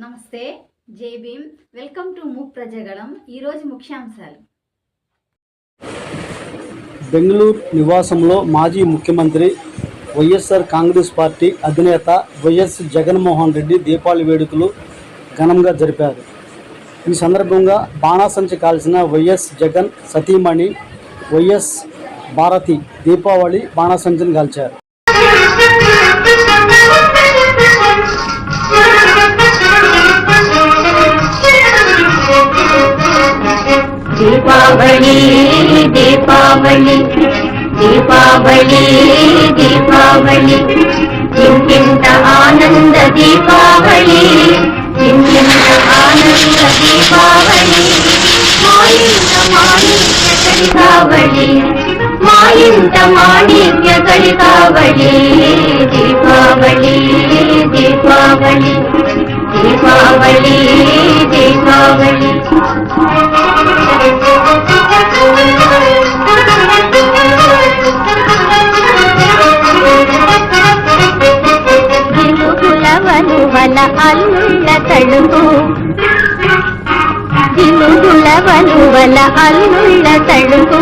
నమస్తే జై Bhim welcome to MOOC ప్రజగళం ఈ రోజు ముఖ్యాంశాలు బెంగళూరు నివాసంలో మాజీ ముఖ్యమంత్రి వైఎస్ఆర్ కాంగ్రెస్ పార్టీ అధినేత వైఎస్ జగన్మోహన్ రెడ్డి దీపావళి వేడుకలు ఘనంగా జరిపారు। ఈ సందర్భంగా బాణాసంచా కాల్చిన వైఎస్ జగన్ సతీమణి వైఎస్ భారతి దీపావళి బాణాసంచను కాల్చారు। दीपावली दीपावली दीपावली दीपावली इंकिंत आनंद दीपावली इंकिंत आनंद दीपावली मायिंत माणिक्य कलिकावली दीपावली दीपावली दीपावली दीपावली వల అల్లుళ్ళ తడుపు దినుగుల వల అల్లుళ్ళ తడుపు